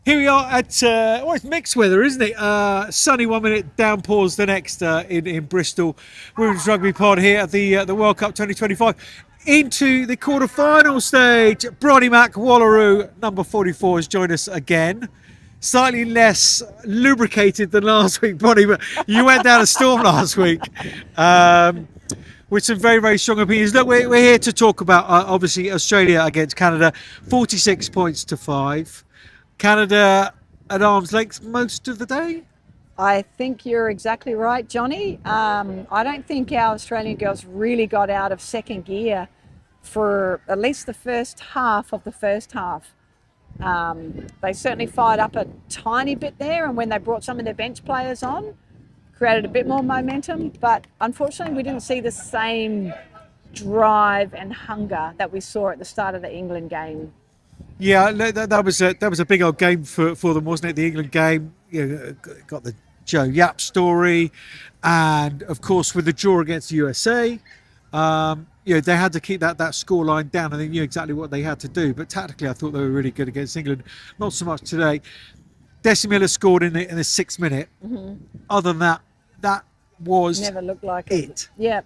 Here we are at, it's mixed weather, isn't it? Sunny 1 minute, downpours the next in Bristol. Women's Rugby Pod here at the World Cup 2025. Into the quarter-final stage. Bronnie Wallaroo, number 44, has joined us again. Slightly less lubricated than last week, Bronnie, but you went down a storm last week. With some very, very strong opinions. Look, we're here to talk about, obviously, Australia against Canada. 46 points to 5. Canada at arm's length most of the day? I think you're exactly right, Johnny. I don't think our Australian girls really got out of second gear for at least the first half of the first half. They certainly fired up a tiny bit there, and when they brought some of their bench players on, created a bit more momentum, but unfortunately we didn't see the same drive and hunger that we saw at the start of the England game. Yeah, that was a big old game for them, wasn't it? The England game, got the Joe Yap story, and of course with the draw against the USA, they had to keep that scoreline down, and they knew exactly what they had to do. But tactically, I thought they were really good against England. Not so much today. Desi Miller scored in the 6th minute. Mm-hmm. Other than that was never looked like it. Yeah.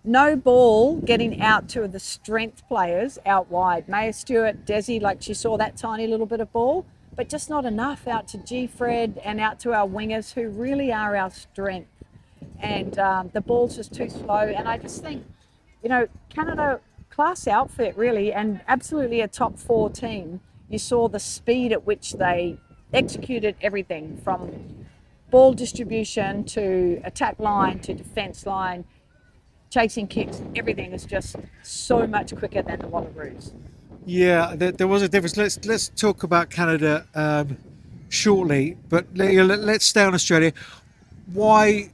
No ball getting out to the strength players out wide. Maya Stewart, Desi, like she saw that tiny little bit of ball, but just not enough out to G-Fred and out to our wingers who really are our strength. And the ball's just too slow. And I just think, Canada, class outfit really, and absolutely a top 4 team. You saw the speed at which they executed everything from ball distribution to attack line to defence line. Chasing kicks, everything is just so much quicker than the Wallaroos. Yeah, there was a difference. Let's talk about Canada shortly, but let's stay on Australia. Why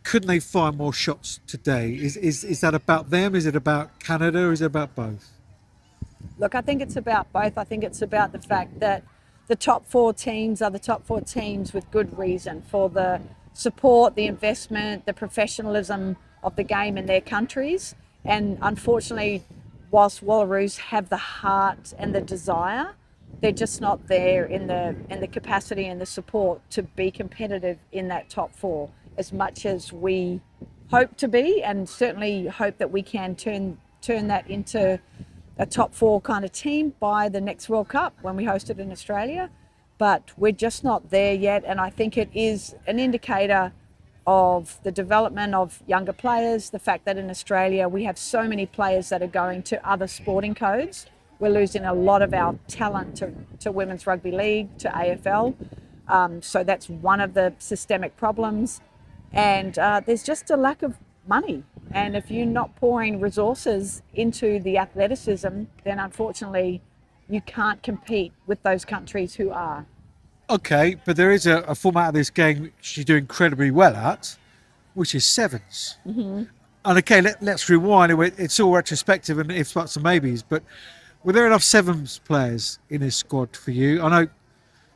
couldn't they find more shots today? Is that about them? Is it about Canada? Or is it about both? Look, I think it's about both. I think it's about the fact that the top 4 teams are the top 4 teams with good reason for the support, the investment, the professionalism of the game in their countries. And unfortunately, whilst Wallaroos have the heart and the desire, they're just not there in the capacity and the support to be competitive in that top 4 as much as we hope to be, and certainly hope that we can turn that into a top 4 kind of team by the next World Cup when we host it in Australia. But we're just not there yet, and I think it is an indicator of the development of younger players, the fact that in Australia we have so many players that are going to other sporting codes. We're losing a lot of our talent to Women's Rugby League, to AFL. So that's one of the systemic problems. And there's just a lack of money. And if you're not pouring resources into the athleticism, then unfortunately you can't compete with those countries who are. Okay, but there is a format of this game which you do incredibly well at, which is sevens. Mm-hmm. And okay, let's rewind. It's all retrospective and ifs, buts and maybes, but were there enough sevens players in this squad for you? I know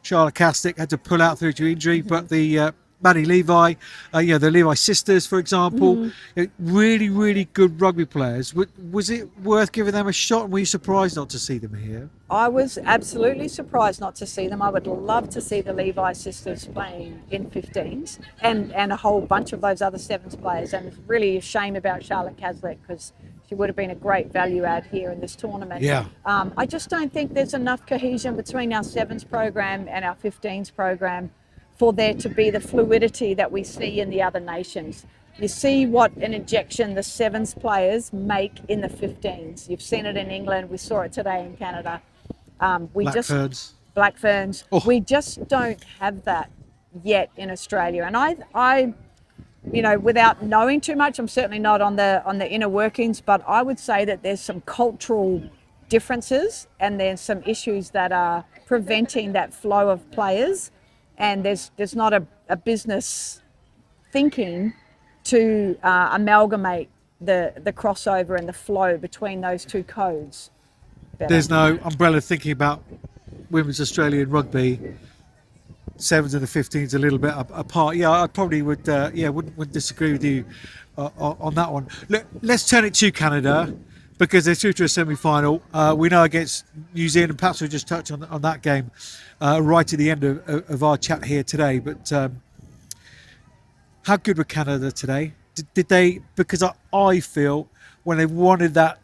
Charlotte Castick had to pull out through to injury, mm-hmm. but the Maddie Levi, the Levi sisters, for example, mm-hmm. Really, really good rugby players. Was it worth giving them a shot? And were you surprised not to see them here? I was absolutely surprised not to see them. I would love to see the Levi sisters playing in 15s and a whole bunch of those other sevens players. And it's really a shame about Charlotte Castick because she would have been a great value add here in this tournament. Yeah. I just don't think there's enough cohesion between our sevens program and our 15s program for there to be the fluidity that we see in the other nations. You see what an injection the sevens players make in the 15s. You've seen it in England. We saw it today in Canada. Black Ferns. Oh. We just don't have that yet in Australia. And I, without knowing too much, I'm certainly not on the inner workings, but I would say that there's some cultural differences and there's some issues that are preventing that flow of players. And there's not a business thinking to amalgamate the crossover and the flow between those 2 codes. There's no umbrella thinking about women's Australian rugby. Sevens and the 15s a little bit apart. Yeah, I probably wouldn't disagree with you on that one. Look, let's turn it to Canada. because they're through to a semi-final. We know against New Zealand, perhaps we'll just touch on that game right at the end of our chat here today. But how good were Canada today? Did they, because I feel when they wanted that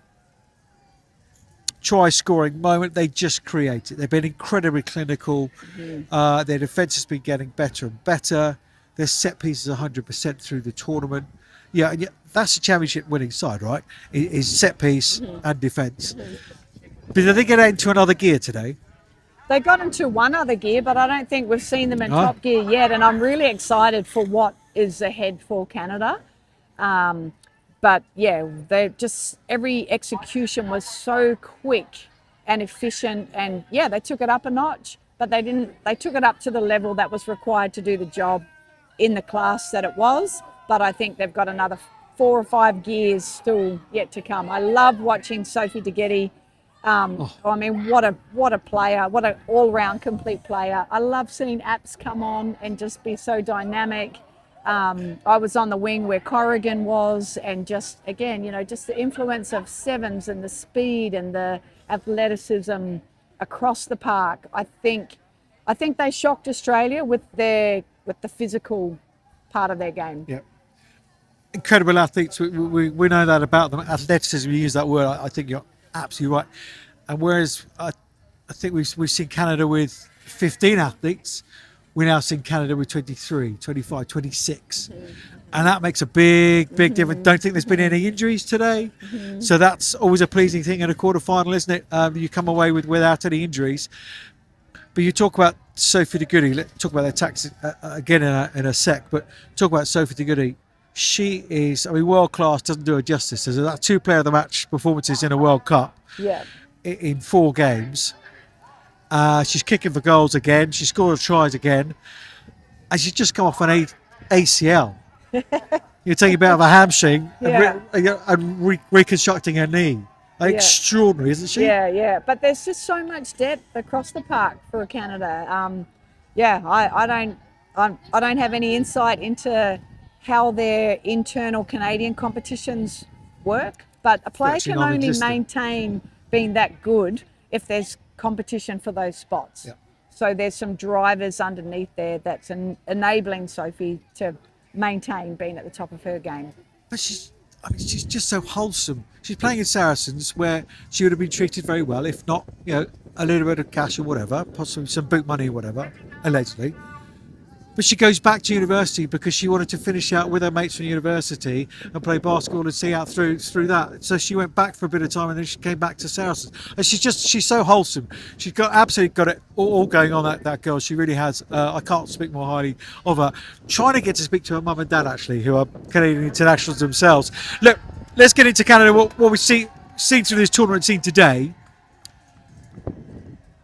try scoring moment, they just create it. They've been incredibly clinical. Their defence has been getting better and better. Their set pieces 100% through the tournament. Yeah, and that's a championship winning side, right? Is set piece and defence. But did they get into another gear today? They got into one other gear, but I don't think we've seen them in top gear yet. And I'm really excited for what is ahead for Canada. But yeah, they just, every execution was so quick and efficient, and yeah, they took it up a notch, but they took it up to the level that was required to do the job in the class that it was. But I think they've got another 4 or 5 gears still yet to come. I love watching Sophie Doody. I mean, what a player, what an all-round complete player. I love seeing Apps come on and just be so dynamic. I was on the wing where Corrigan was, and just, again, you know, just the influence of sevens and the speed and the athleticism across the park. I think they shocked Australia with the physical part of their game. Yeah. Incredible athletes. We know that about them. Athleticism, you use that word, I think you're absolutely right. And whereas I think we've seen Canada with 15 athletes, we're now seeing Canada with 23, 25, 26. And that makes a big difference. Don't think there's been any injuries today. So that's always a pleasing thing in a quarterfinal, isn't it? You come away without any injuries. But you talk about Sophie Doody. Let's talk about their tactics again in a sec. But talk about Sophie Doody. She is, I mean, world class doesn't do her justice. There's that 2 player of the match performances in a World Cup in 4 games. She's kicking for goals again. She scored tries again. And she's just come off an ACL. You're taking a bit of a hamstring and reconstructing her knee. Extraordinary, isn't she? Yeah. But there's just so much depth across the park for Canada. I don't have any insight into how their internal Canadian competitions work, but a player can only maintain being that good if there's competition for those spots. Yep. So there's some drivers underneath there that's enabling Sophie to maintain being at the top of her game. But she's just so wholesome. She's playing in Saracens, where she would have been treated very well, if not, you know, a little bit of cash or whatever, possibly some boot money or whatever, allegedly. But she goes back to university because she wanted to finish out with her mates from university and play basketball and see out through that. So she went back for a bit of time and then she came back to Saracens. And she's so wholesome. She's absolutely got it all going on, that girl. She really has. I can't speak more highly of her. Trying to get to speak to her mum and dad, actually, who are Canadian internationals themselves. Look, let's get into Canada. What we've seen through this tournament scene today.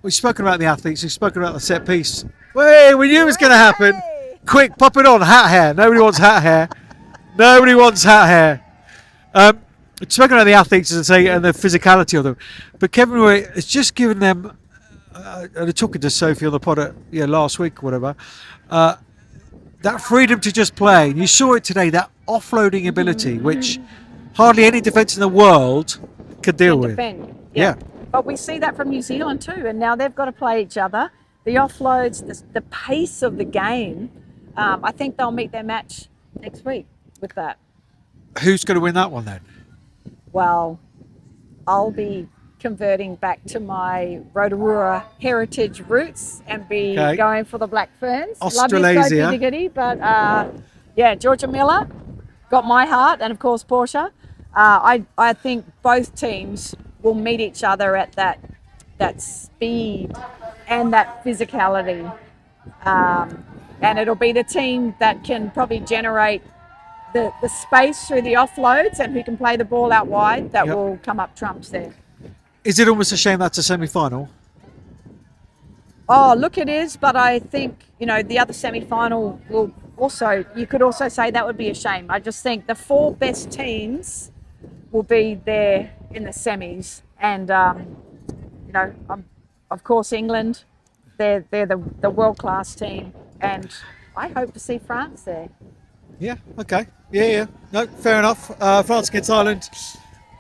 We've spoken about the athletes. We've spoken about the set piece. Hey, we knew it was going to happen. Quick, pop it on. Hat hair. Nobody wants hat hair. Nobody wants hat hair. Spoken about the athletes, as I say, and the physicality of them. But Kevin Roy has just given them, talking to Sophie on the pod last week or whatever, that freedom to just play. And you saw it today, that offloading ability, which hardly any defence in the world could deal with. Defend. Yeah. But we see that from New Zealand too, and now they've got to play each other. The offloads, the pace of the game, I think they'll meet their match next week with that. Who's going to win that one then? Well, I'll be converting back to my Rotorua heritage roots and be going for the Black Ferns. Australasia. Love you, Sophie, but Georgia Miller got my heart, and of course Portia. I think both teams will meet each other at that speed and that physicality, and it'll be the team that can probably generate the space through the offloads and who can play the ball out wide that will come up trumps there. Is it almost a shame that's a semi-final? Oh, look, it is, but I think, the other semi-final will also, you could also say that would be a shame. I just think the 4 best teams will be there in the semis, and of course England, they're the world-class team, and I hope to see France there. Yeah, okay. Yeah. No, fair enough. France against Ireland.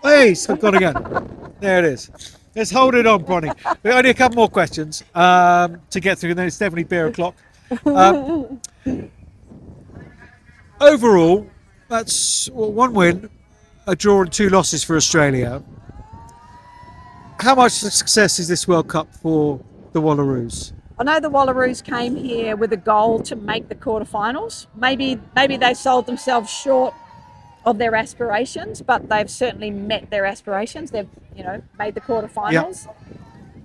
Hey, so gone again. There it is. Let's hold it on, Bronnie. We only a couple more questions to get through, and then it's definitely beer o'clock. Overall, that's one win, a draw, and 2 losses for Australia. How much success is this World Cup for the Wallaroos? I know the Wallaroos came here with a goal to make the quarterfinals. Maybe they sold themselves short of their aspirations, but they've certainly met their aspirations. They've, made the quarterfinals.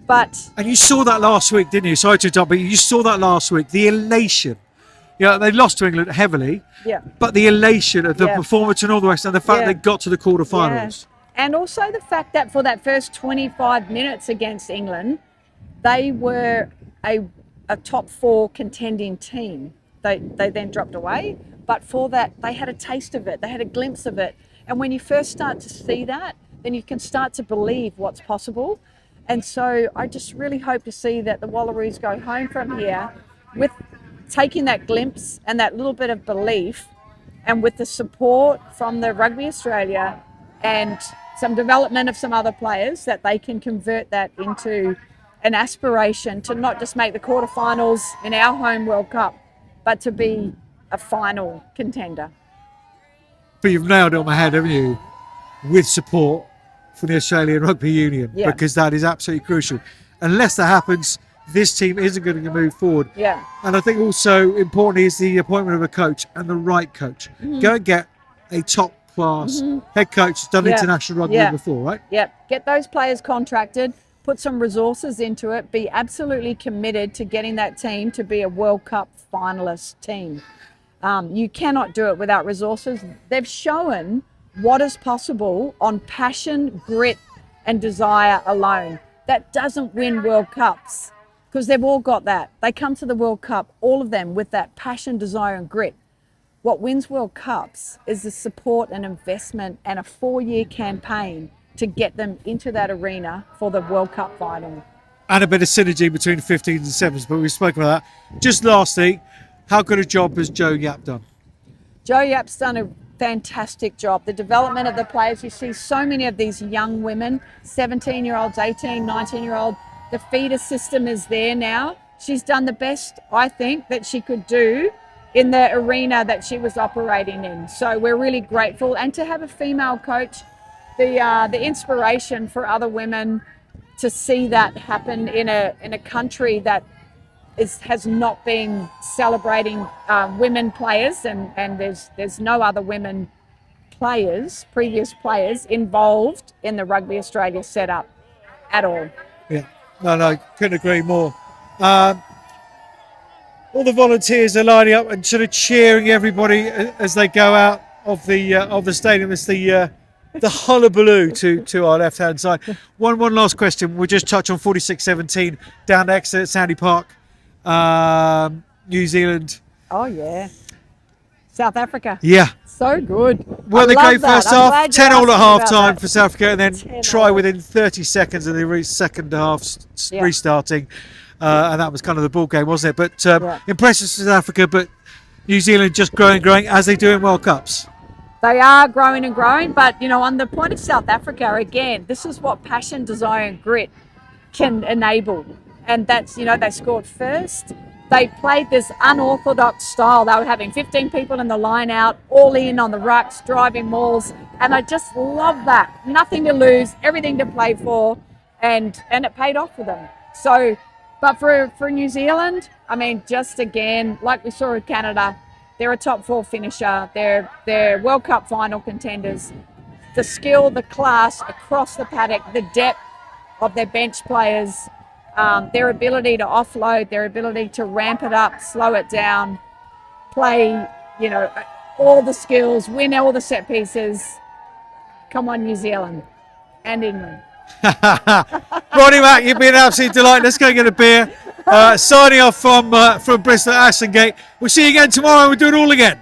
Yep. And you saw that last week, didn't you? Sorry to interrupt, but you saw that last week. The elation. They lost to England heavily. Yeah. But the elation of the performance and all the rest, and the fact they got to the quarterfinals. Yeah. And also the fact that for that first 25 minutes against England, they were a top 4 contending team. They then dropped away. But for that, they had a taste of it. They had a glimpse of it. And when you first start to see that, then you can start to believe what's possible. And so I just really hope to see that the Wallaroos go home from here with taking that glimpse and that little bit of belief, and with the support from the Rugby Australia and some development of some other players, that they can convert that into an aspiration to not just make the quarterfinals in our home World Cup, but to be a final contender. But you've nailed it on the head, haven't you? With support from the Australian Rugby Union, because that is absolutely crucial. Unless that happens, this team isn't going to move forward. Yeah. And I think also importantly is the appointment of a coach, and the right coach. Go and get a top class head coach who's done international rugby before, right? Yep. Get those players contracted, put some resources into it, be absolutely committed to getting that team to be a World Cup finalist team. You cannot do it without resources. They've shown what is possible on passion, grit, and desire alone. That doesn't win World Cups, because they've all got that. They come to the World Cup, all of them, with that passion, desire, and grit. What wins World Cups is the support and investment and a 4-year campaign to get them into that arena for the World Cup final. And a bit of synergy between the 15s and 7s, but we've spoken about that. Just lastly, how good a job has Joe Yap done? Joe Yap's done a fantastic job. The development of the players, you see so many of these young women, 17-year-olds, 18, 19-year-old. The feeder system is there now. She's done the best, I think, that she could do in the arena that she was operating in. So we're really grateful. And to have a female coach, the inspiration for other women to see that happen in a country that has not been celebrating women players, and there's no other women players, previous players, involved in the Rugby Australia setup at all. Yeah, no, couldn't agree more. All the volunteers are lining up and sort of cheering everybody as they go out of the stadium. It's the hullabaloo to our left-hand side. One last question. We'll just touch on 46-17 down to Exeter at Sandy Park. New Zealand. Oh yeah. South Africa. Yeah. So good. Well, they go first half, 10-all at half time for South Africa, and then try within 30 seconds of the second half restarting. And that was kind of the ball game, wasn't it? But impressive South Africa, but New Zealand just growing as they do in World Cups. They are growing and growing, but on the point of South Africa, again, this is what passion, desire and grit can enable. And that's, they scored first. They played this unorthodox style. They were having 15 people in the line out, all in on the rucks, driving mauls. And I just love that. Nothing to lose, everything to play for. And it paid off for them. So, but for New Zealand, just again, like we saw with Canada, they're a top 4 finisher. They're World Cup final contenders. The skill, the class across the paddock, the depth of their bench players, their ability to offload, their ability to ramp it up, slow it down, play, all the skills, win all the set pieces. Come on, New Zealand and England. Bronnie Mac, you've been an absolute delight. Let's go get a beer. Signing off from Bristol at Ashton Gate. We'll see you again tomorrow. We'll do it all again.